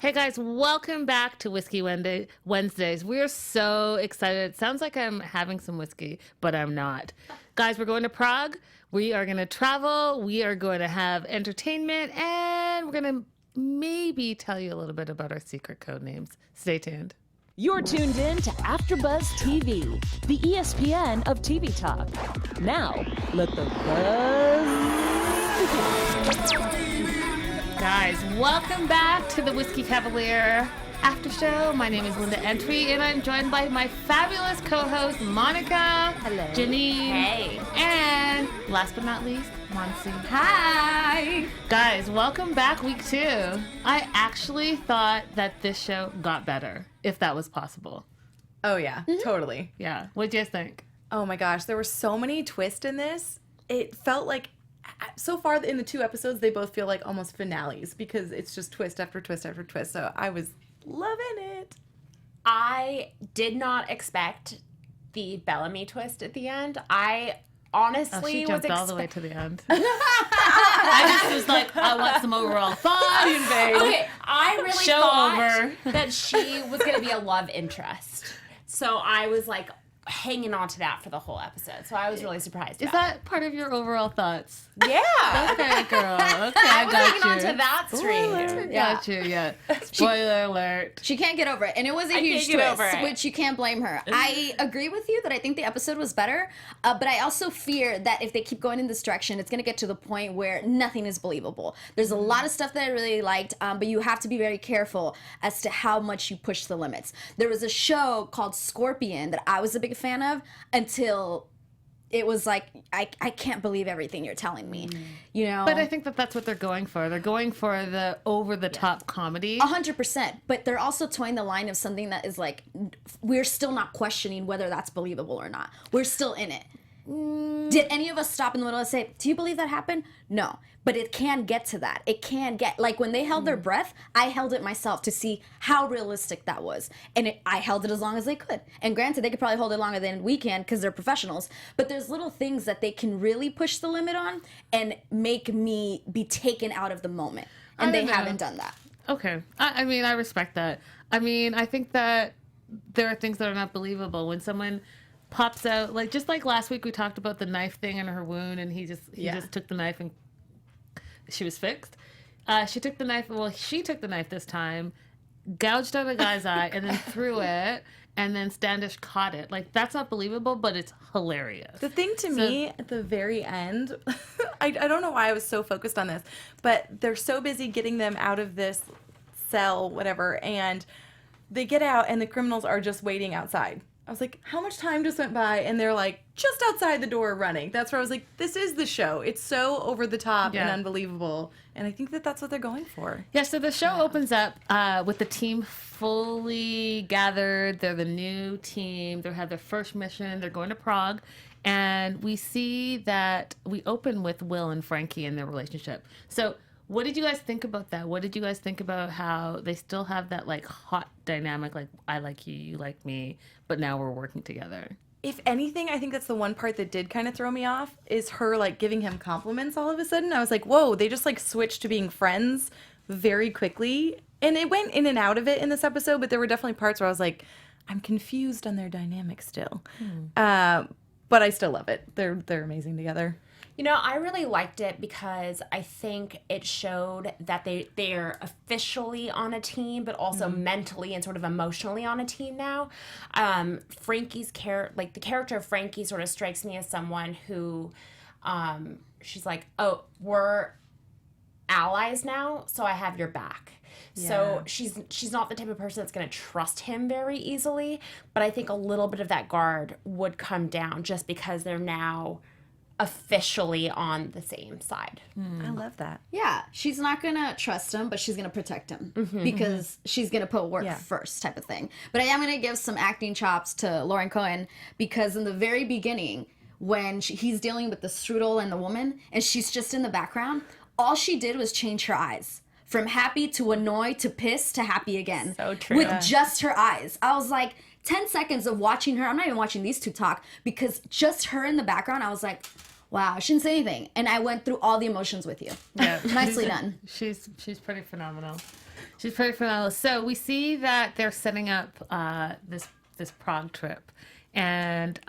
Hey guys, welcome back to Whiskey Wednesdays. We're so excited. It sounds like I'm having some whiskey, but I'm not. Guys, we're going to Prague. We are going to travel. We are going to have entertainment, and we're going to maybe tell you a little bit about our secret code names. Stay tuned. You're tuned in to AfterBuzz TV, the ESPN of TV talk. Now, let the buzz begin. Guys, welcome back to the Whiskey Cavalier after show. My name is Linda Entry, and I'm joined by my fabulous co-host, Monica. Hello. Janine. Hey. And last but not least, Monse. Hi. Guys, welcome back, week 2. I actually thought that this show got better, if that was possible. Oh, yeah, totally. Yeah. What'd you guys think? Oh, my gosh. There were so many twists in this. It felt like, so far in the 2 episodes, they both feel like almost finales because it's just twist after twist after twist. So I was loving it. I did not expect the Bellamy twist at the end. I honestly She jumped was all the way to the end. I just was like, I want some overall thoughts. Okay, I really Show thought over. that she was going to be a love interest. So I was like hanging on to that for the whole episode. So I was really surprised. Is that part of your overall thoughts? Yeah. Okay, girl. Okay, I I was got hanging you. on to that stream. Got you, yeah. Spoiler alert. She can't get over it. And it was a I huge can't get over twist, it. which you can't blame her. I agree with you that I think the episode was better, but I also fear that if they keep going in this direction, it's going to get to the point where nothing is believable. There's a lot of stuff that I really liked, but you have to be very careful as to how much you push the limits. There was a show called Scorpion that I was a big fan of until it was like, I can't believe everything you're telling me, you know? But I think that that's what they're going for. They're going for the over-the-top comedy. 100%, but they're also towing the line of something that is like, we're still not questioning whether that's believable or not. We're still in it. Did any of us stop in the middle and say, do you believe that happened? No. But it can get to that. It can get, like when they held their breath, I held it myself to see how realistic that was. And I held it as long as they could. And granted, they could probably hold it longer than we can because they're professionals. But there's little things that they can really push the limit on and make me be taken out of the moment. And they haven't done that. Okay. I mean, I respect that. I mean, I think that there are things that are not believable. When someone pops out, like just like last week we talked about the knife thing in her wound, and he just took the knife and she was fixed. She took the knife this time, gouged out a guy's eye, and then threw it, and then Standish caught it. Like, that's not believable, but it's hilarious. The thing to me at the very end, I don't know why I was so focused on this, but they're so busy getting them out of this cell, whatever, and they get out and the criminals are just waiting outside. I was like, how much time just went by? And they're like, just outside the door running. That's where I was like, this is the show. It's so over the top and unbelievable. And I think that that's what they're going for. Yeah, so the show opens up with the team fully gathered. They're the new team. They have their first mission. They're going to Prague. And we see that we open with Will and Frankie and their relationship. So what did you guys think about that? What did you guys think about how they still have that like hot dynamic, like I like you, you like me, but now we're working together? If anything, I think that's the one part that did kind of throw me off is her like giving him compliments all of a sudden. I was like, whoa, they just like switched to being friends very quickly. And it went in and out of it in this episode, but there were definitely parts where I was like, I'm confused on their dynamic still. But I still love it. They're amazing together. You know, I really liked it because I think it showed that they're officially on a team, but also mentally and sort of emotionally on a team now. Frankie's the character of Frankie sort of strikes me as someone who, she's like, oh, we're allies now, so I have your back. Yeah. So she's not the type of person that's going to trust him very easily, but I think a little bit of that guard would come down just because they're now officially on the same side. I love that. Yeah, she's not gonna trust him, but she's gonna protect him because she's gonna put work first, type of thing. But I am gonna give some acting chops to Lauren Cohen because in the very beginning, when he's dealing with the strudel and the woman, and she's just in the background, all she did was change her eyes from happy to annoyed to pissed to happy again. So true. With just her eyes. I was like, 10 seconds of watching her. I'm not even watching these two talk because just her in the background, I was like, wow, she didn't say anything. And I went through all the emotions with you. Yeah. Nicely done. She's pretty phenomenal. She's pretty phenomenal. So we see that they're setting up this Prague trip. And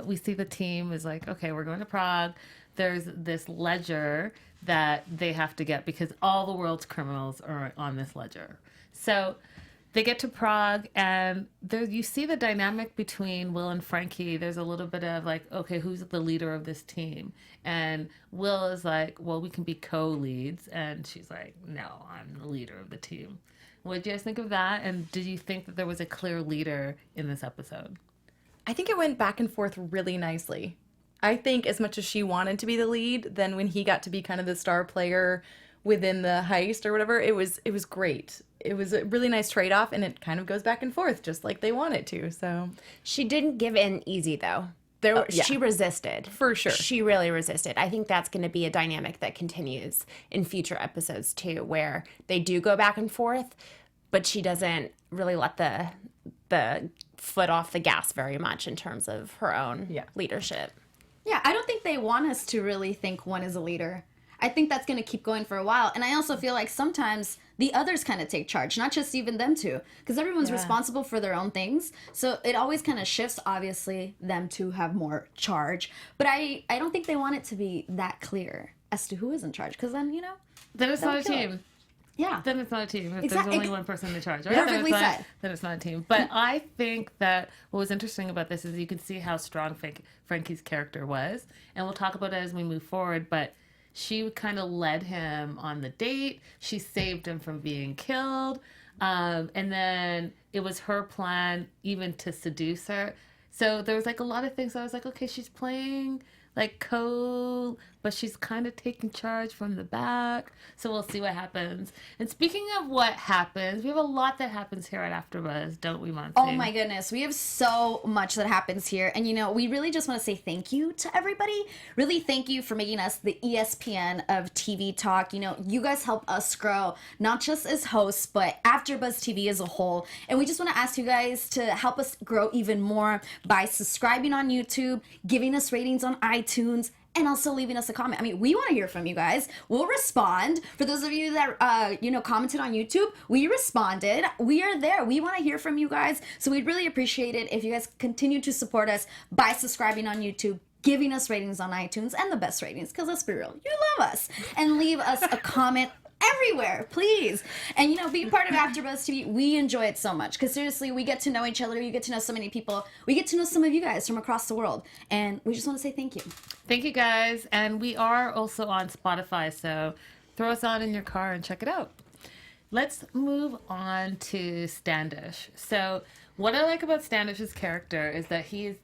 we see the team is like, okay, we're going to Prague. There's this ledger that they have to get because all the world's criminals are on this ledger. So they get to Prague, and there you see the dynamic between Will and Frankie. There's a little bit of like, okay, who's the leader of this team? And Will is like, well, we can be co-leads. And she's like, no, I'm the leader of the team. What did you guys think of that? And did you think that there was a clear leader in this episode? I think it went back and forth really nicely. I think as much as she wanted to be the lead, then when he got to be kind of the star player within the heist or whatever, it was great. It was a really nice trade-off, and it kind of goes back and forth just like they want it to. So She didn't give in easy, though. She resisted. For sure. She really resisted. I think that's going to be a dynamic that continues in future episodes, too, where they do go back and forth, but she doesn't really let the foot off the gas very much in terms of her own leadership. Yeah, I don't think they want us to really think one is a leader. I think that's going to keep going for a while. And I also feel like sometimes the others kind of take charge, not just even them two, because everyone's responsible for their own things. So it always kind of shifts, obviously, them to have more charge. But I don't think they want it to be that clear as to who is in charge, because then, Then it's not a team. It. Yeah. Then it's not a team. If there's only one person in charge, right? Perfectly said. Then it's not a team. But I think that what was interesting about this is you can see how strong Frankie's character was. And we'll talk about it as we move forward. But she kind of led him on the date. She saved him from being killed. And then it was her plan even to seduce her. So there was like a lot of things. I was like, okay, she's playing like but she's kind of taking charge from the back. So we'll see what happens. And speaking of what happens, we have a lot that happens here at AfterBuzz, don't we, Monse? Oh my goodness, we have so much that happens here. And we really just want to say thank you to everybody. Really thank you for making us the ESPN of TV talk. You guys help us grow, not just as hosts, but AfterBuzz TV as a whole. And we just want to ask you guys to help us grow even more by subscribing on YouTube, giving us ratings on iTunes, and also leaving us a comment. I mean, we want to hear from you guys. We'll respond. For those of you that, commented on YouTube, we responded. We are there. We want to hear from you guys. So we'd really appreciate it if you guys continue to support us by subscribing on YouTube, giving us ratings on iTunes, and the best ratings, because let's be real, you love us. And leave us a comment everywhere, please. And be part of AfterBuzz TV. We enjoy it so much because seriously, we get to know each other. You get to know so many people. We get to know some of you guys from across the world, and we just want to say thank you. Thank you, guys. And we are also on Spotify, so throw us on in your car and check it out. Let's move on to Standish. So what I like about Standish's character is that he is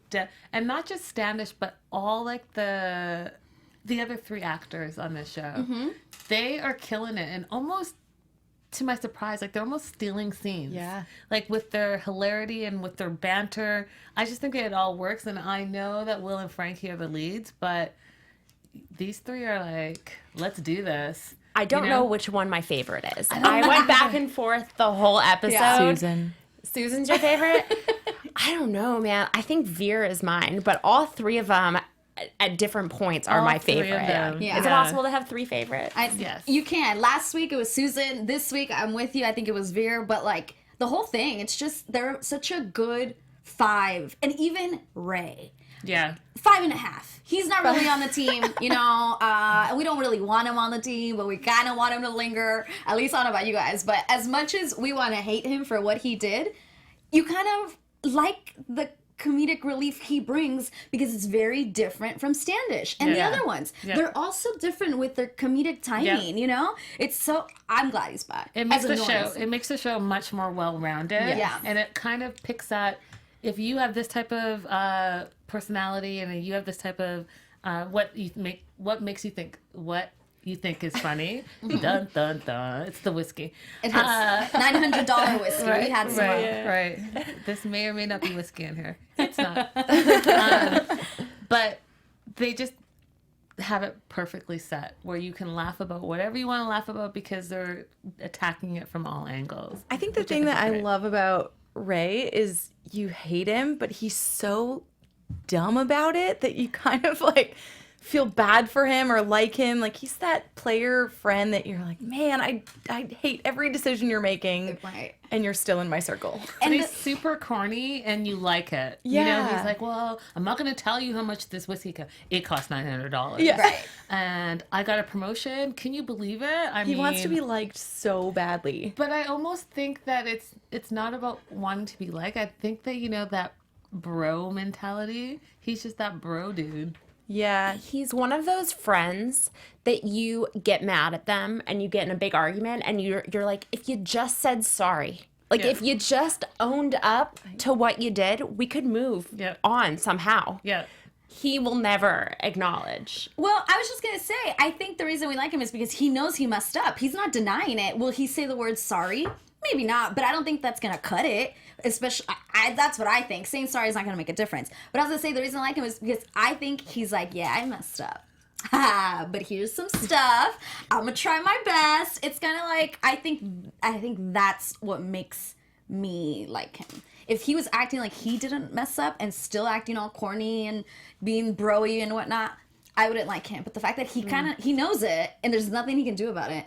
and not just Standish, but all like the other three actors on this show. Mm-hmm. They are killing it, and almost to my surprise, like they're almost stealing scenes. Yeah. Like with their hilarity and with their banter. I just think it all works, and I know that Will and Frankie are the leads, but these three are like, let's do this. I don't know which one my favorite is. I went back and forth the whole episode. Yeah. Susan's your favorite? I don't know, man. I think Veer is mine, but all three of them at different points are my favorite. Yeah. Is it possible to have three favorites? Yes. You can. Last week it was Susan. This week I'm with you. I think it was Veer. But like the whole thing, it's just they're such a good 5. And even Ray. Yeah. 5.5. He's not really on the team, we don't really want him on the team, but we kind of want him to linger. At least I don't know about you guys. But as much as we want to hate him for what he did, you kind of like the comedic relief he brings because it's very different from Standish and the other ones. Yeah. They're also different with their comedic timing, It's so I'm glad he's back. It makes the show much more well-rounded. Yeah. And it kind of picks at if you have this type of personality and you have this type of what makes you think what you think is funny. Dun dun dun. It's the whiskey. It has $900 whiskey. Right, we had some. Right. This may or may not be whiskey in here. It's not. But they just have it perfectly set where you can laugh about whatever you want to laugh about because they're attacking it from all angles. I think the thing that I love about Ray is you hate him, but he's so dumb about it that you kind of like feel bad for him or like him. Like, he's that player friend that you're like, man, I hate every decision you're making. Right. And you're still in my circle. And he's super corny and you like it. Yeah. You know, he's like, well, I'm not going to tell you how much this whiskey costs. It costs $900. Yeah. Right. And I got a promotion. Can you believe it? He wants to be liked so badly. But I almost think that it's not about wanting to be liked. I think that, you know, that bro mentality. He's just that bro dude. Yeah. He's one of those friends that you get mad at them and you get in a big argument and you're like, if you just said sorry, like if you just owned up to what you did, we could move on somehow. Yeah. He will never acknowledge. Well, I was just going to say, I think the reason we like him is because he knows he messed up. He's not denying it. Will he say the word sorry? Maybe not, but I don't think that's going to cut it. Especially, that's what I think. Saying sorry is not going to make a difference. But I was going to say, the reason I like him is because I think he's like, yeah, I messed up. But here's some stuff. I'm going to try my best. It's kind of like, I think that's what makes me like him. If he was acting like he didn't mess up and still acting all corny and being bro-y and whatnot, I wouldn't like him. But the fact that he knows it and there's nothing he can do about it.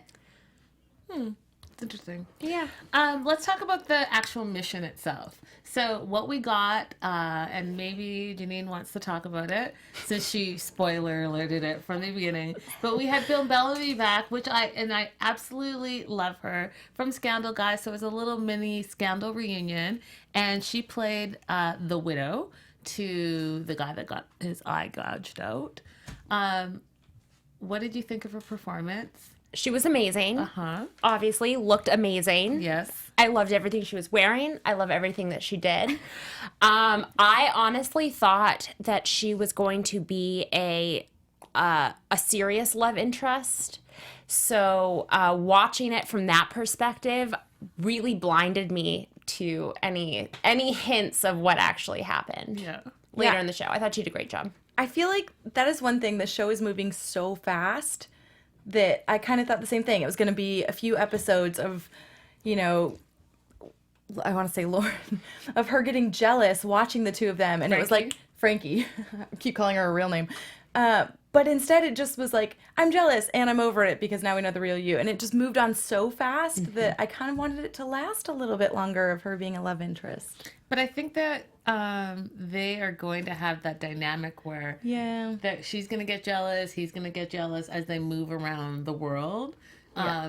It's interesting. Yeah. Let's talk about the actual mission itself. So what we got, and maybe Janine wants to talk about it since she spoiler alerted it from the beginning. But we had Bellamy back, which I absolutely love her from Scandal, guys. So it was a little mini Scandal reunion, and she played the widow to the guy that got his eye gouged out. What did you think of her performance? She was amazing. Obviously, looked amazing. Yes. I loved everything she was wearing. I love everything that she did. I honestly thought that she was going to be a serious love interest. So watching it from that perspective really blinded me to any hints of what actually happened later in the show. I thought she did a great job. I feel like that is one thing. The show is moving so fast that I kind of thought the same thing. It was going to be a few episodes of, you know, I want to say Lauren, of her getting jealous watching the two of them. And It was like, Frankie. I keep calling her a real name. But instead it just was like, I'm jealous and I'm over it because now we know the real you. And it just moved on so fast that I kind of wanted it to last a little bit longer of her being a love interest. But I think that they are going to have that dynamic where that she's going to get jealous, he's going to get jealous as they move around the world.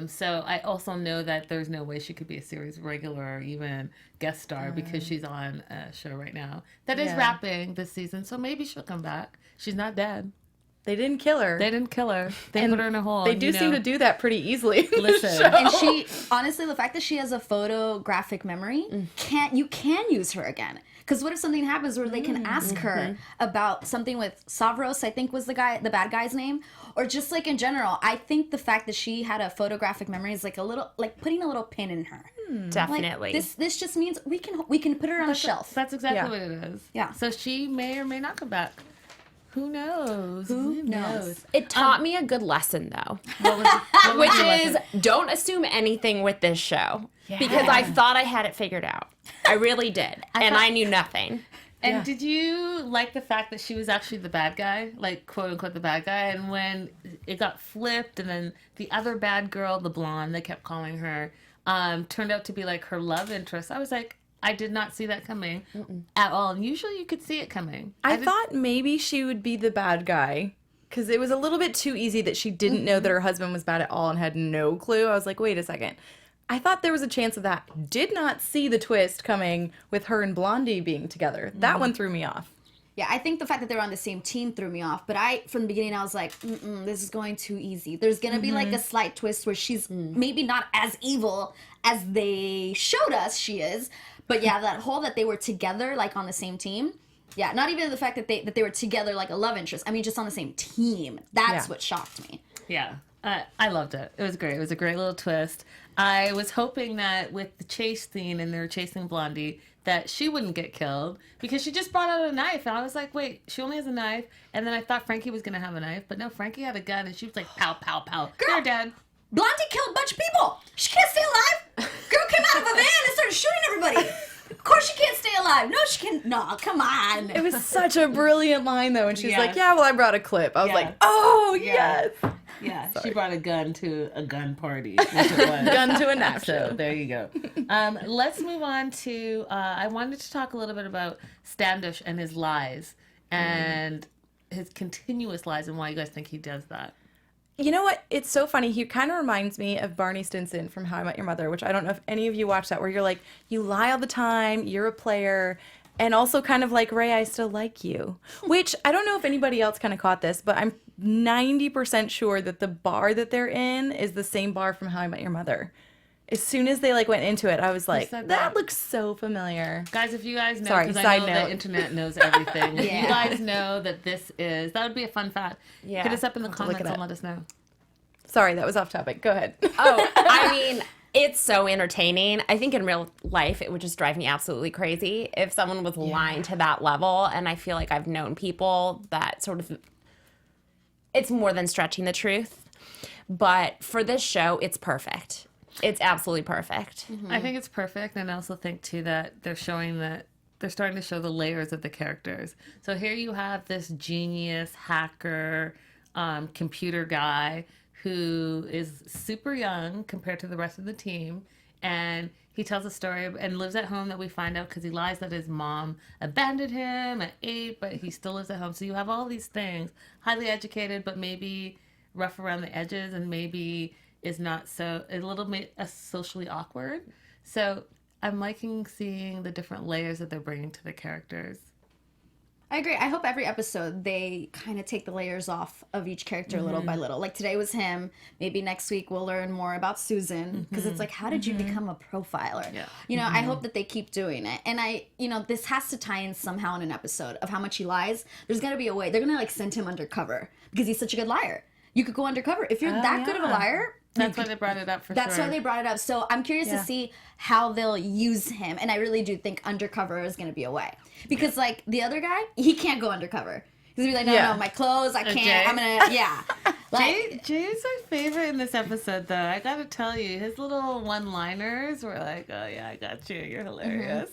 So I also know that there's no way she could be a series regular or even guest star because she's on a show right now that is wrapping this season. So maybe she'll come back. She's not dead. They didn't kill her. They didn't kill her. They put her in a hole. They do seem to do that pretty easily. Listen. And she, honestly, the fact that she has a photographic memory, you can use her again. Because what if something happens where they can ask her about something with Savros, I think was the bad guy's name, or just like in general. I think the fact that she had a photographic memory is like a little, like putting a little pin in her. Definitely. Like, this just means we can put her on a shelf. That's exactly what it is. Yeah. So she may or may not come back. Who knows? Who knows? It taught me a good lesson, though, What which is don't assume anything with this show because I thought I had it figured out. I really did, and I knew nothing. And did you like the fact that she was actually the bad guy, like quote unquote the bad guy? And when it got flipped, and then the other bad girl, the blonde, they kept calling her, turned out to be like her love interest. I was like, I did not see that coming at all. And usually you could see it coming. I thought maybe she would be the bad guy because it was a little bit too easy that she didn't know that her husband was bad at all and had no clue. I was like, wait a second. I thought there was a chance of that. Did not see the twist coming with her and Blondie being together. That one threw me off. Yeah, I think the fact that they were on the same team threw me off. But from the beginning, I was like, this is going too easy. There's going to be like a slight twist where she's maybe not as evil as they showed us she is. But yeah, that whole that they were together, like on the same team. Yeah, not even the fact that they were together like a love interest. I mean, just on the same team. That's what shocked me. Yeah, I loved it. It was great. It was a great little twist. I was hoping that with the chase scene and they were chasing Blondie, that she wouldn't get killed because she just brought out a knife. And I was like, wait, she only has a knife. And then I thought Frankie was going to have a knife. But no, Frankie had a gun and she was like, pow, pow, pow. They're dead. Blondie killed a bunch of people. She can't stay alive. Girl came out of a van and started shooting everybody. Of course she can't stay alive. No, she cannot. No, come on. It was such a brilliant line, though. And she's Yes. like, yeah, well, I brought a clip. I was like, oh, yes. Yeah, she brought a gun to a gun party. Which it was. Gun to a nap show. So there you go. Let's move on to, I wanted to talk a little bit about Standish and his lies and his continuous lies and why you guys think he does that. You know what? It's so funny. He kind of reminds me of Barney Stinson from How I Met Your Mother, which I don't know if any of you watch that, where you're like, you lie all the time, you're a player, and also kind of like, Ray, I still like you. Which I don't know if anybody else kind of caught this, but I'm 90% sure that the bar that they're in is the same bar from How I Met Your Mother. As soon as they like went into it, I was like, said that that? looks so familiar. Guys, if you guys know, Sorry, because I side know note. the internet knows everything. If Yeah. you guys know that this is, that would be a fun fact. Yeah. Hit us up in the I'll have to look comments it and up. let us know. Sorry, that was off topic. Go ahead. Oh, I mean, it's so entertaining. I think in real life, it would just drive me absolutely crazy if someone was lying to that level. And I feel like I've known people that sort of, it's more than stretching the truth. But for this show, it's perfect. It's absolutely perfect. I think it's perfect, and I also think too that they're showing that they're starting to show the layers of the characters. So here you have this genius hacker, computer guy who is super young compared to the rest of the team, and he tells a story and lives at home that we find out because he lies that his mom abandoned him at 8, but he still lives at home. So you have all these things, highly educated, but maybe rough around the edges, and maybe is not so, a little bit socially awkward. So I'm liking seeing the different layers that they're bringing to the characters. I agree. I hope every episode they kind of take the layers off of each character little by little. Like today was him. Maybe next week we'll learn more about Susan, because it's like, how did you become a profiler? Yeah. You know, I hope that they keep doing it. And this has to tie in somehow in an episode of how much he lies. There's got to be a way. They're going to like send him undercover because he's such a good liar. You could go undercover. If you're that good of a liar, That's why they brought it up for that's sure. why they brought it up. So I'm curious to see how they'll use him. And I really do think undercover is going to be a way. Because, like, the other guy, he can't go undercover. He's going to be like, no, my clothes, I can't. Jay? I'm going to, Like, Jay is my favorite in this episode, though. I gotta tell you, his little one-liners were like, oh, yeah, I got you. You're hilarious.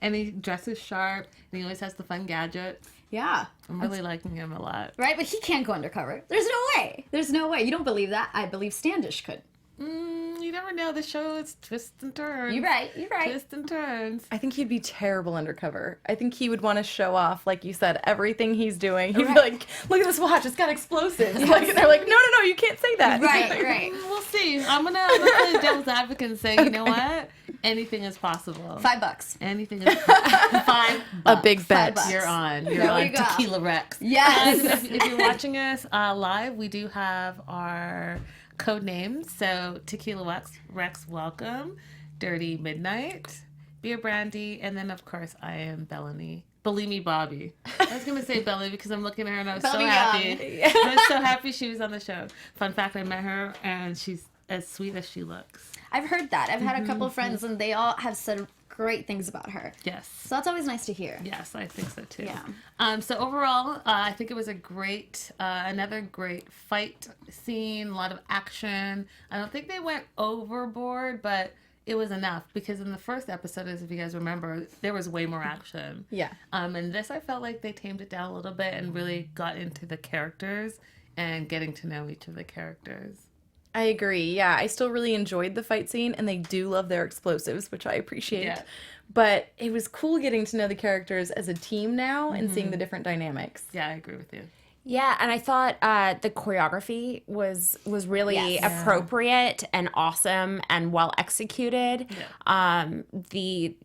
And he dresses sharp, and he always has the fun gadgets. yeah. I'm really liking him a lot. Right? But he can't go undercover. There's no way. There's no way. You don't believe that? I believe Standish could. You never know. The show is twists and turns. You're right. You're right. Twists and turns. I think he'd be terrible undercover. I think he would want to show off, like you said, everything he's doing. He'd be like, look at this watch, it's got explosives. Like, and they're like, no, you can't say that. Right. We'll see. I'm gonna play devil's advocate and say, you know what? Anything is possible. $5. Anything is possible. $5. A big bet. $5. You're on. You're There we on go. Tequila Rex. Yes. If you're watching us live, we do have our code names. So Tequila Rex, welcome. Dirty Midnight, Beer Brandy, and then of course I am Bellamy Bobby. I was gonna say Bellamy because I'm looking at her and I was so Bellamy happy. Young. I was so happy she was on the show. Fun fact: I met her and she's as sweet as she looks. I've heard that. I've had a couple of friends, and they all have said great things about her. Yes. So that's always nice to hear. Yes, I think so too. Yeah. So overall, I think it was a great, another great fight scene. A lot of action. I don't think they went overboard, but it was enough because in the first episode, as if you guys remember, there was way more action. Yeah. And this, I felt like they tamed it down a little bit and really got into the characters and getting to know each of the characters. I agree. Yeah, I still really enjoyed the fight scene, and they do love their explosives, which I appreciate. Yeah. But it was cool getting to know the characters as a team now and seeing the different dynamics. Yeah, I agree with you. Yeah, and I thought the choreography was really Yes. appropriate and awesome and well executed. The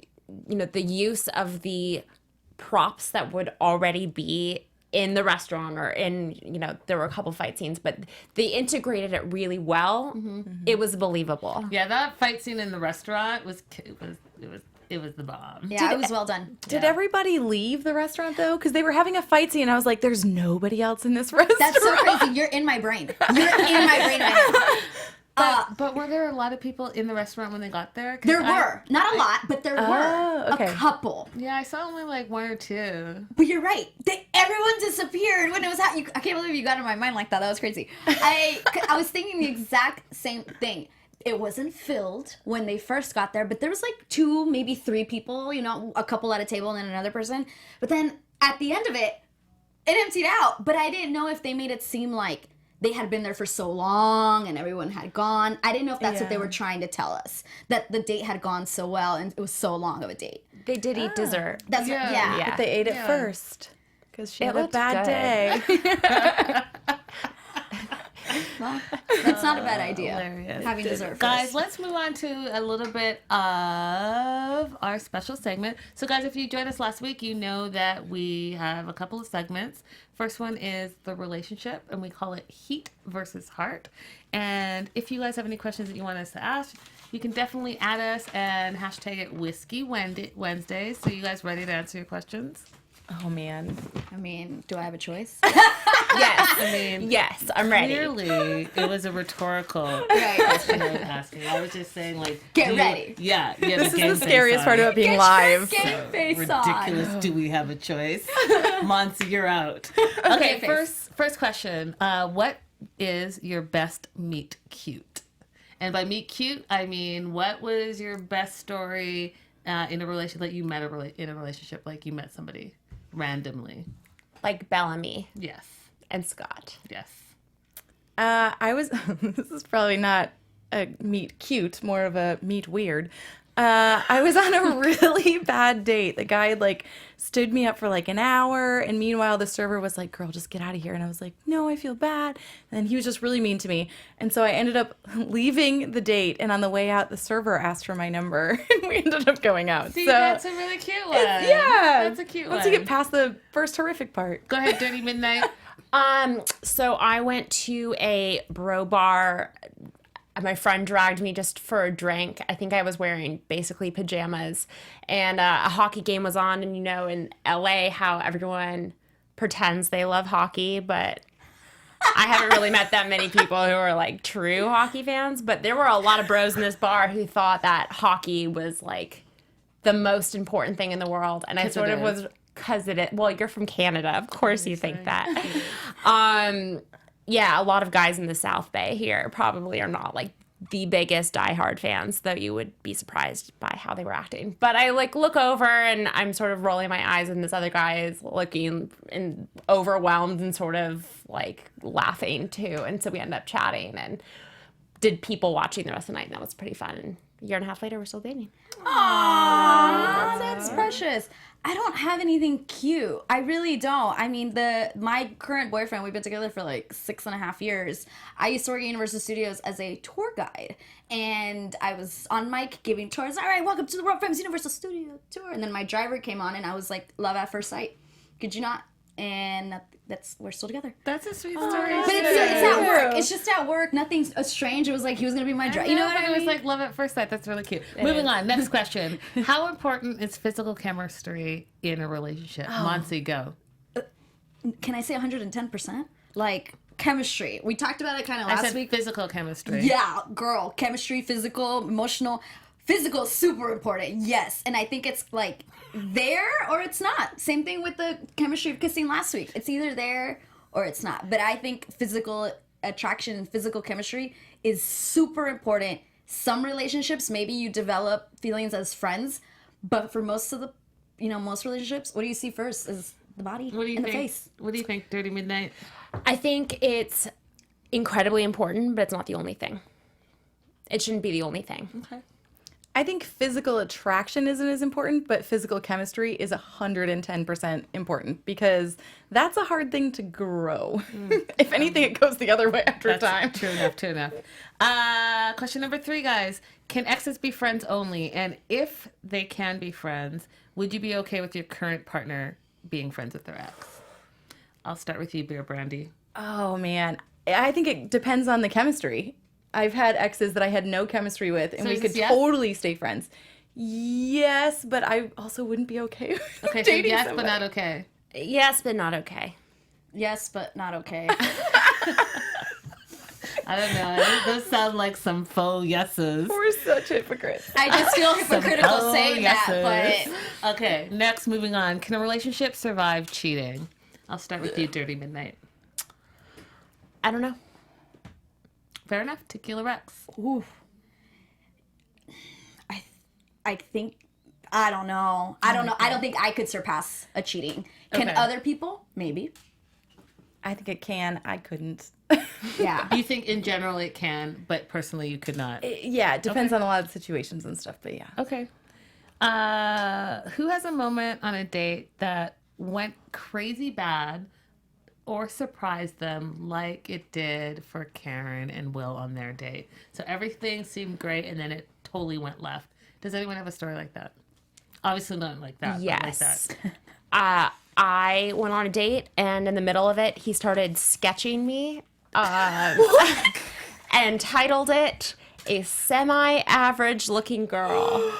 use of the props that would already be in the restaurant or in, there were a couple fight scenes, but they integrated it really well. It was believable. Yeah, that fight scene in the restaurant was the bomb. Yeah, it was well done. Did everybody leave the restaurant, though? Because they were having a fight scene, and I was like, there's nobody else in this restaurant. That's so crazy. You're in my brain. You're in my brain right now. But were there a lot of people in the restaurant when they got there? 'Cause There were. Not a lot, but there were. okay. A couple. Yeah, I saw only like one or two. But you're right. Everyone disappeared when it was happening. I can't believe you got in my mind like that. That was crazy. I was thinking the exact same thing. It wasn't filled when they first got there, but there was like 2, maybe 3 people, a couple at a table and then another person. But then at the end of it, it emptied out. But I didn't know if they made it seem like they had been there for so long and everyone had gone. I didn't know if that's what they were trying to tell us, that the date had gone so well and it was so long of a date. They did eat dessert. That's yeah. But they ate it first because she had a looked bad good. day. Well, that's not a bad idea. Hilarious. Having dessert first. Guys, let's move on to a little bit of our special segment. So, guys, if you joined us last week, you know that we have a couple of segments. First one is the relationship, and we call it Heat versus Heart. And if you guys have any questions that you want us to ask, you can definitely add us and hashtag it Whiskey Wednesdays. So, you guys ready to answer your questions? Oh, man. I mean, do I have a choice? Yes. I mean, Yes, I'm ready. clearly, it was a rhetorical Right. question I was asking. I was just saying, like, Get ready. Yeah. This is the scariest part about being live. Game face on. Ridiculous. Do we have a choice? Monse, you're out. Okay, first question. What is your best meet cute? And by meet cute, I mean, what was your best story in a relationship, like you met in a relationship, like you met somebody randomly? Like Bellamy Yes. and Scott. Yes. I was, this is probably not a meet cute, more of a meet weird. I was on a really bad date. The guy like stood me up for like an hour, and meanwhile the server was like, "Girl, just get out of here." And I was like, "No, I feel bad." And he was just really mean to me. And so I ended up leaving the date, and on the way out the server asked for my number and we ended up going out. See, so that's a really cute one. yeah. That's a cute Once one. you get past the first horrific part. Go ahead, Dirty Midnight. So I went to a bro bar. My friend dragged me just for a drink. I think I was wearing basically pajamas, and a hockey game was on. And in LA, how everyone pretends they love hockey, but I haven't really met that many people who are like true hockey fans. But there were a lot of bros in this bar who thought that hockey was like the most important thing in the world, and I sort of was. Because it is. Well, you're from Canada. Of course you think that. Yeah, a lot of guys in the South Bay here probably are not like the biggest diehard fans, though you would be surprised by how they were acting. But I like look over and I'm sort of rolling my eyes, and this other guy is looking and overwhelmed and sort of like laughing too. And so we end up chatting and did people watching the rest of the night, and that was pretty fun. And a year and a half later, we're still dating. Aww, that's precious. I don't have anything cute. I really don't. I mean, my current boyfriend, we've been together for like 6.5 years. I used to work at Universal Studios as a tour guide, and I was on mic giving tours. All right, welcome to the World Famous Universal Studio tour. And then my driver came on, and I was like, love at first sight. Could you not? And we're still together. That's a sweet story. But it's at work. It's just at work. Nothing strange. It was like he was gonna be my driver. You know what I mean? It was like love at first sight. That's really cute. Moving on. Next question. How important is physical chemistry in a relationship? Monse, go. Can I say 110%? Like chemistry. We talked about it kind of I last said week. physical chemistry. Yeah, girl. Chemistry, physical, emotional. Physical, super important. Yes. And I think it's like there or it's not. Same thing with the chemistry of kissing last week. It's either there or it's not. But I think physical attraction and physical chemistry is super important. Some relationships, maybe you develop feelings as friends, but for most relationships, what do you see first is the body and the face. What do you think, Dirty Midnight? I think it's incredibly important, but it's not the only thing. It shouldn't be the only thing. Okay. I think physical attraction isn't as important, but physical chemistry is 110% important because that's a hard thing to grow. If anything, it goes the other way after time. True enough. Question number 3, guys. Can exes be friends only? And if they can be friends, would you be okay with your current partner being friends with their ex? I'll start with you, Beer Brandy. Oh, man. I think it depends on the chemistry. I've had exes that I had no chemistry with, and So we is could this yes? totally stay friends. Yes, but I also wouldn't be okay with Okay, so dating yes, somebody. but not okay. Yes, but not okay. Yes, but not okay. I don't know. Those sound like some faux yeses. We're such hypocrites. I just feel hypocritical Oh, saying that, but Okay, next, moving on. Can a relationship survive cheating? I'll start with you, Dirty Midnight. I don't know. Fair enough. Tequila Rex. ooh, I think, I don't know. I don't think I could surpass a cheating. Can Okay. other people? Maybe. I think it can. I couldn't. Yeah. You think in general it can, but personally you could not. Yeah, it depends on a lot of situations and stuff, but yeah. Okay. Who has a moment on a date that went crazy bad or surprised them like it did for Karen and Will on their date? So everything seemed great and then it totally went left. Does anyone have a story like that? Obviously not like that. Yes. But like that. I went on a date, and in the middle of it, he started sketching me and titled it "A Semi-Average Looking Girl."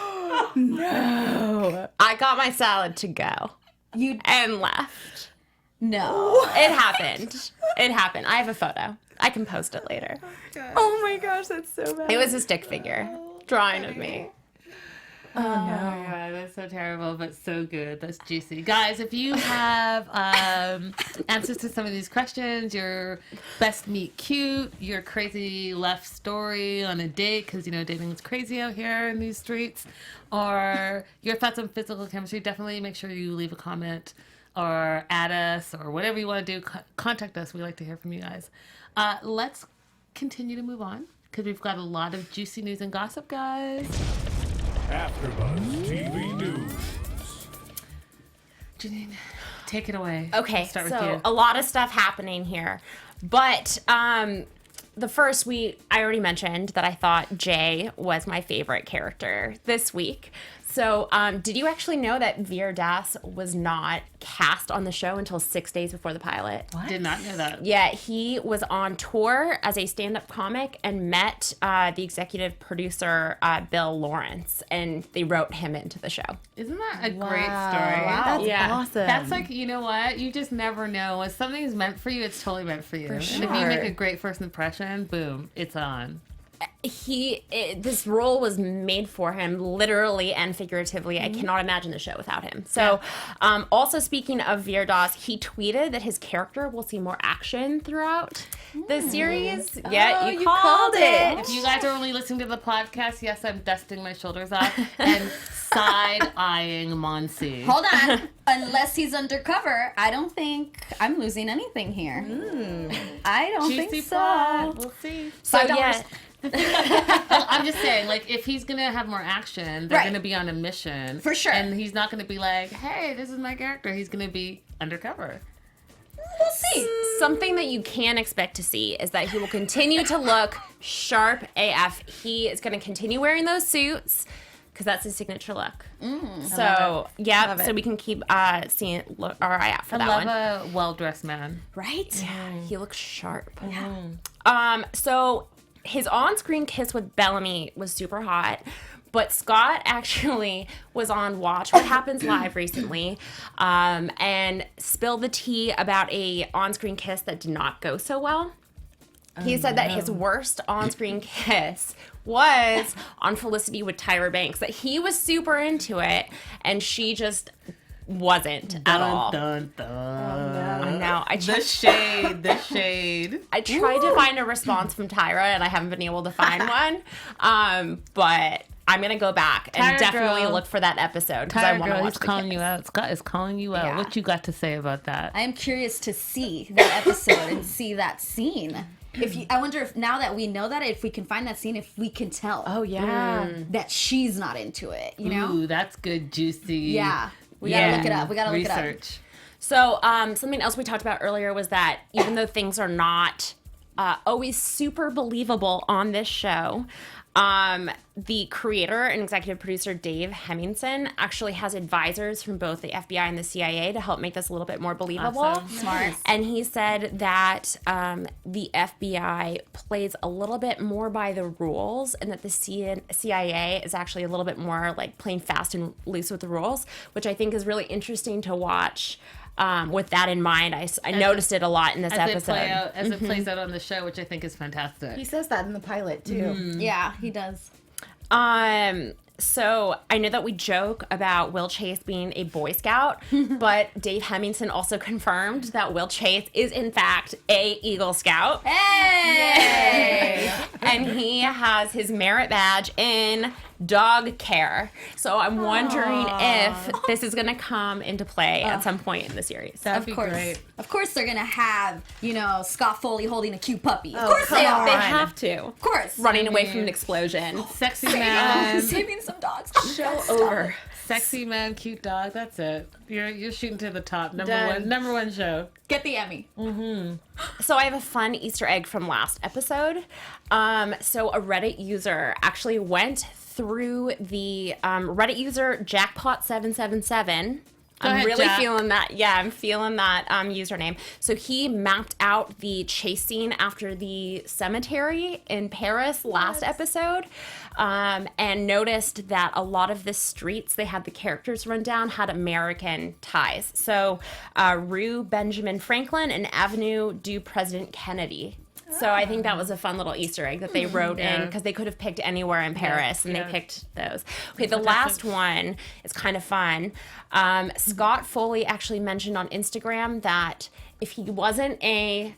No. I got my salad to go You and left. no. It happened. It happened. I have a photo. I can post it later. Oh my gosh, that's so bad. It was a stick figure drawing of me. Oh no. Oh my God, that's so terrible, but so good. That's juicy. Guys, if you have answers to some of these questions, your best meet cute, your crazy left story on a date, because, you know, dating is crazy out here in these streets, or your thoughts on physical chemistry, definitely make sure you leave a comment or add us or whatever you want to do. Contact us. We like to hear from you guys. Let's continue to move on, because we've got a lot of juicy news and gossip, guys. AfterBuzz TV News. Janine, take it away. Okay, Let's start with so you. a lot of stuff happening here. But the first, I already mentioned that I thought Jay was my favorite character this week. So did you actually know that Veer Das was not cast on the show until 6 days before the pilot? Did not know that. Yeah, he was on tour as a stand-up comic and met the executive producer, Bill Lawrence, and they wrote him into the show. Isn't that a great story? That's Yeah. awesome. That's like, you know what? You just never know. When something's meant for you, it's totally meant for you. And if you make a great first impression, boom, it's on. This role was made for him literally and figuratively. I cannot imagine the show without him. So also speaking of Veer Das, he tweeted that his character will see more action throughout the series. Yeah, you called it. If you guys are only listening to the podcast, yes, I'm dusting my shoulders off and side-eyeing Monse. Hold on. Unless he's undercover, I don't think I'm losing anything here. I don't Juicy think so. plot. We'll see. So $5. yeah, I'm just saying, like, if he's going to have more action, they're Right. going to be on a mission. For sure. And he's not going to be like, hey, this is my character. He's going to be undercover. We'll see. something that you can expect to see is that he will continue to look sharp AF. He is going to continue wearing those suits because that's his signature look. So, yeah, so we can keep seeing our eye out for I that love one. a well-dressed man. Right? He looks sharp. So his on-screen kiss with Bellamy was super hot, but Scott actually was on Watch What Happens Live recently and spilled the tea about a on-screen kiss that did not go so well. He said that his worst on-screen kiss was on Felicity with Tyra Banks, that he was super into it and she just wasn't at all. Dun, dun. I know. The shade, the shade. I tried to find a response from Tyra, and I haven't been able to find one. But I'm gonna go back and Tyra definitely girl. look for that episode because I Tyra want to girl, watch he's the calling kiss. you out. Scott is calling you out. Yeah. What you got to say about that? I am curious to see that episode and see that scene. I wonder if now that we know that, if we can find that scene, if we can tell Oh, yeah. that she's not into it, you know? Ooh, that's good, juicy. Yeah. We gotta look it up. We gotta look it up. Research. So something else we talked about earlier was that even though things are not always super believable on this show, the creator and executive producer Dave Hemmingson actually has advisors from both the FBI and the CIA to help make this a little bit more believable. Awesome. Smart. And he said that the FBI plays a little bit more by the rules and that the CIA is actually a little bit more like playing fast and loose with the rules, which I think is really interesting to watch. With that in mind, I noticed it a lot in this episode. As it plays out on the show, which I think is fantastic. He says that in the pilot, too. Yeah, he does. So I know that we joke about Will Chase being a Boy Scout, but Dave Hemmingson also confirmed that Will Chase is in fact a Eagle Scout. Hey! And he has his merit badge in dog care. So I'm wondering if this is going to come into play at some point in the series. That'd be Of course. great. Of course they're gonna have, Scott Foley holding a cute puppy. Of Oh, course they come are. They on. have to. Of course. Running away from an explosion. Sexy man. Saving some dogs. Show over. Sexy man, cute dog. That's it. You're shooting to the top. Number Done. one show. Get the Emmy. So I have a fun Easter egg from last episode. So a Reddit user actually went through the Reddit user Jackpot777. I'm ahead, really Jack. feeling that. Yeah, I'm feeling that username. So he mapped out the chase scene after the cemetery in Paris last episode, and noticed that a lot of the streets they had the characters run down had American ties. So Rue Benjamin Franklin and Avenue du President Kennedy. So I think that was a fun little Easter egg that they wrote in because they could have picked anywhere in Paris and they picked those. Okay, the last one is kind of fun. Scott Foley actually mentioned on Instagram that if he wasn't a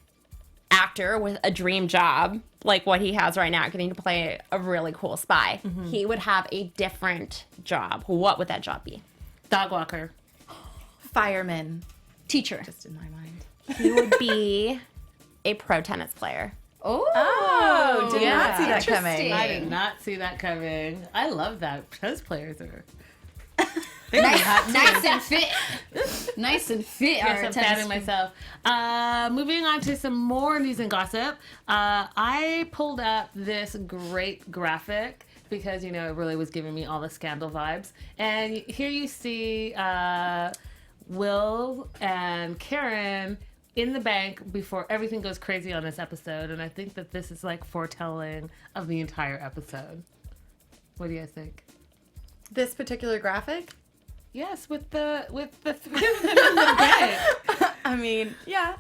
actor with a dream job like what he has right now, getting to play a really cool spy, he would have a different job. What would that job be? Dog walker. Fireman. Teacher. Just in my mind. He would be a pro tennis player. Oh, did not see that coming. Interesting. I did not see that coming. I love that. Those players are. Nice and fit. Nice and fit. Yes, our I'm tennis fanning myself. Moving on to some more news and gossip. I pulled up this great graphic because, it really was giving me all the scandal vibes. And here you see Will and Karen in the bank before everything goes crazy on this episode. And I think that this is like foretelling of the entire episode. What do you guys think? This particular graphic? Yes, with the three of them in the bank. I mean, yeah.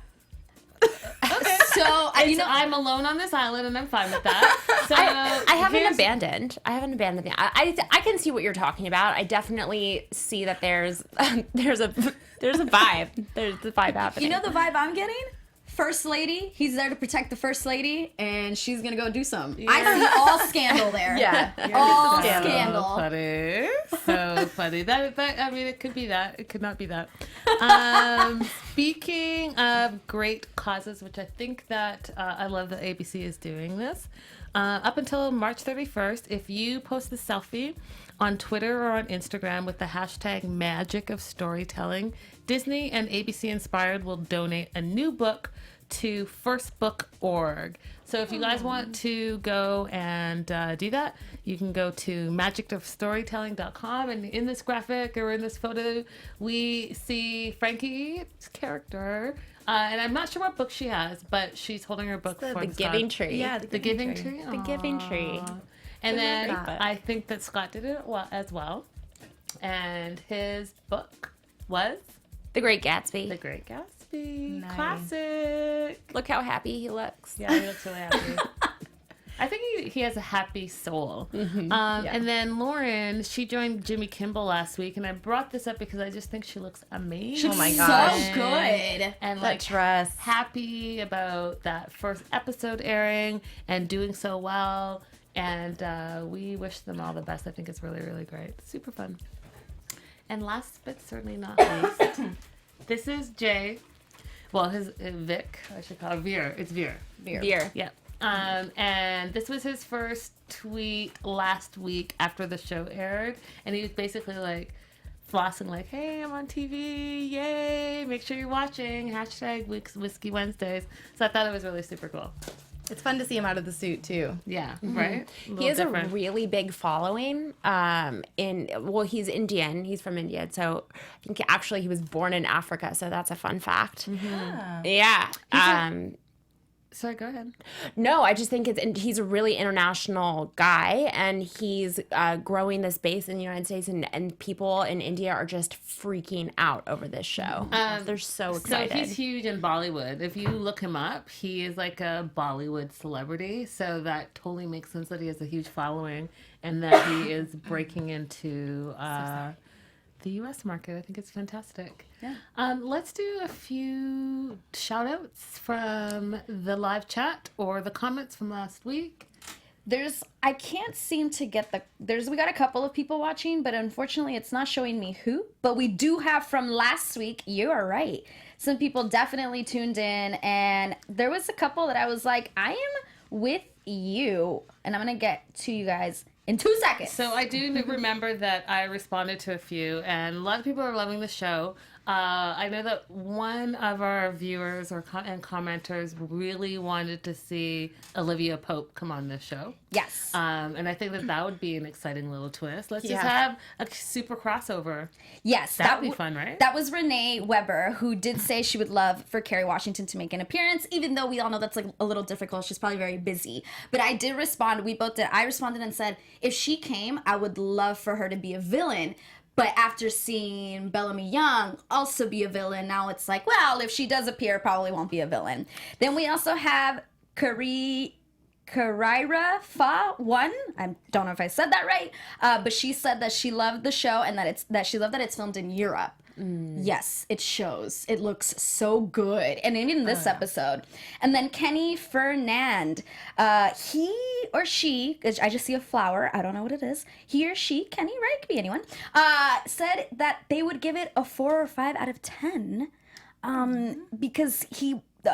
So, I'm alone on this island, and I'm fine with that. So I haven't here's- abandoned. I haven't abandoned the. I can see what you're talking about. I definitely see that there's a vibe. There's a vibe happening. the vibe I'm getting? First lady, he's there to protect the first lady, and she's gonna go do something. I see all scandal there. Yeah. All Scandal. scandal. Funny, so funny. That I mean, it could be that. It could not be that. Speaking of great causes, which I think that I love that ABC is doing this. Up until March 31st, if you post a selfie on Twitter or on Instagram with the hashtag Magic of Storytelling, Disney and ABC Inspired will donate a new book to firstbook.org. So if you guys want to go and do that, you can go to magicofstorytelling.com. And in this graphic or in this photo, we see Frankie's character. And I'm not sure what book she has, but she's holding her book for the Giving Tree. Yeah, The Giving Tree. The Giving Tree. And then that. I think that Scott did it as well. And his book was The Great Gatsby. The Great Gatsby. Nice. Classic. Look how happy he looks. Yeah, he looks really happy. I think he has a happy soul. And then Lauren, she joined Jimmy Kimmel last week, and I brought this up because I just think she looks amazing. Oh my So gosh. good. And That like dress. happy about that first episode airing and doing so well. And we wish them all the best. I think it's really, really great. Super fun. And last but certainly not least, this is Jay. Well, his Vic, I should call it Veer. It's Veer. Beer. Yeah. And this was his first tweet last week after the show aired. And he was basically like flossing like, hey, I'm on TV. Yay. Make sure you're watching. Hashtag Whiskey Wednesdays. So I thought it was really super cool. It's fun to see him out of the suit, too. Yeah. Right? He has a really big following. He's Indian. He's from India. So I think actually he was born in Africa. So that's a fun fact. Yeah. Sorry, go ahead. No, I just think he's a really international guy, and he's growing this base in the United States, and people in India are just freaking out over this show. They're so excited. So he's huge in Bollywood. If you look him up, he is like a Bollywood celebrity. So that totally makes sense that he has a huge following and that he is breaking into the U.S. market. I think it's fantastic. Yeah. Let's do a few shout outs from the live chat or the comments from last week. I can't seem to get we got a couple of people watching, but unfortunately it's not showing me who. But we do have from last week, you are right. Some people definitely tuned in, and there was a couple that I was like, I am with you, and I'm gonna get to you guys in 2 seconds. So I do remember that I responded to a few, and a lot of people are loving the show. I know that one of our viewers and commenters really wanted to see Olivia Pope come on this show. Yes. And I think that would be an exciting little twist. Let's just have a super crossover. Yes. That would be fun, right? That was Renee Weber, who did say she would love for Kerry Washington to make an appearance, even though we all know that's like a little difficult. She's probably very busy. But I did respond. We both did. I responded and said, if she came, I would love for her to be a villain. But after seeing Bellamy Young also be a villain, now it's like, well, if she does appear, probably won't be a villain. Then we also have Karira Fa One. I don't know if I said that right, but she said that she loved the show and that she loved that it's filmed in Europe. Yes, it shows. It looks so good. And even this episode. And then Kenny Fernand, he or she, 'cause I just see a flower, I don't know what it is. He or she, Kenny, right? It could be anyone, said that they would give it a 4 or 5 out of 10 because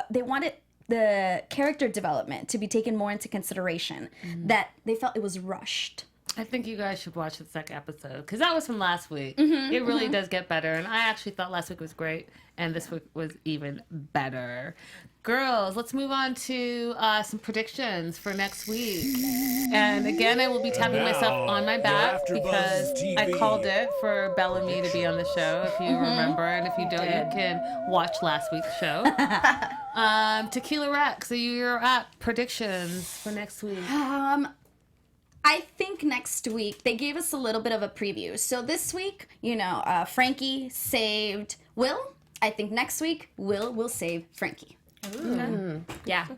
they wanted the character development to be taken more into consideration, that they felt it was rushed. I think you guys should watch the second episode because that was from last week. It really does get better, and I actually thought last week was great, and this week was even better. Girls, let's move on to some predictions for next week. And again, I will be tapping myself on my back because I called it for Bellamy to be on the show, if you remember, and if you don't, you can watch last week's show. Tequila Rex, so you're at predictions for next week. I think next week, they gave us a little bit of a preview. So this week, Frankie saved Will. I think next week, Will will save Frankie. Yeah.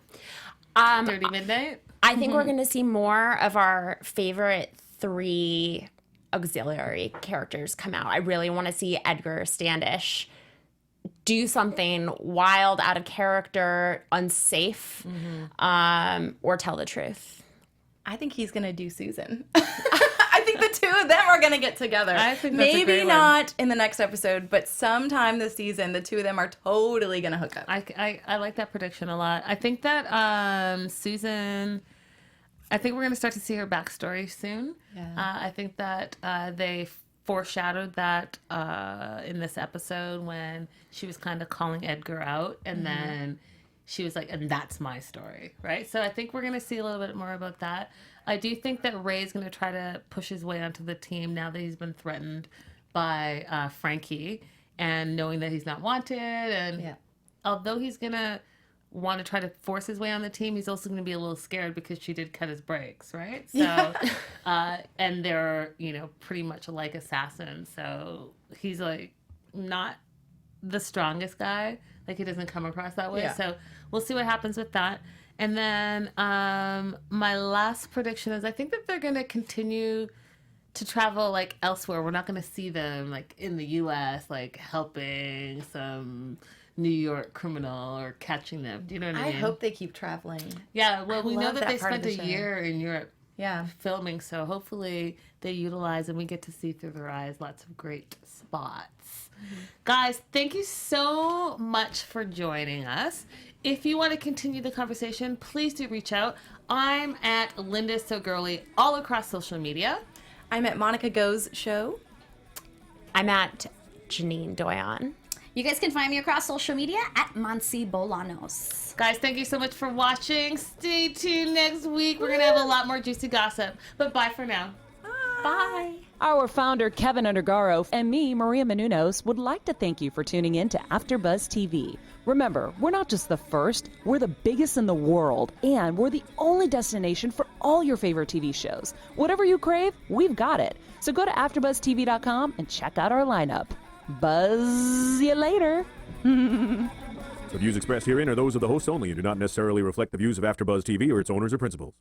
30 Midnight? I think we're going to see more of our favorite 3 auxiliary characters come out. I really want to see Edgar Standish do something wild, out of character, unsafe, or tell the truth. I think he's going to do Susan. I think the two of them are going to get together. I think that's a Maybe great not in the next episode, but sometime this season, the two of them are totally going to hook up. I like that prediction a lot. I think that Susan, I think we're going to start to see her backstory soon. Yeah. I think that they foreshadowed that in this episode when she was kind of calling Edgar out, and then she was like, and that's my story, right? So I think we're going to see a little bit more about that. I do think that Ray's going to try to push his way onto the team now that he's been threatened by Frankie, and knowing that he's not wanted. And although he's going to want to try to force his way on the team, he's also going to be a little scared because she did cut his brakes, right? So, and they're, pretty much like assassins. So he's like not the strongest guy. Like, he doesn't come across that way. Yeah. So we'll see what happens with that. And then my last prediction is I think that they're going to continue to travel, like, elsewhere. We're not going to see them, like, in the U.S., like, helping some New York criminal or catching them. Do you know what I mean? I hope they keep traveling. Yeah, well, we know love that that they part of spent the a show. year in Europe filming, so hopefully they utilize and we get to see through their eyes lots of great spots. Guys, thank you so much for joining us. If you want to continue the conversation, please do reach out. I'm at Linda So Girly all across social media. I'm at Monica Go's show. I'm at Janine Doyon. You guys can find me across social media at Monse Bolanos. Guys, thank you so much for watching. Stay tuned next week. We're going to have a lot more juicy gossip. But bye for now. Bye. Our founder, Keven Undergaro, and me, Maria Menounos, would like to thank you for tuning in to AfterBuzz TV. Remember, we're not just the first, we're the biggest in the world, and we're the only destination for all your favorite TV shows. Whatever you crave, we've got it. So go to AfterBuzzTV.com and check out our lineup. Buzz you later. The views expressed herein are those of the hosts only and do not necessarily reflect the views of AfterBuzz TV or its owners or principals.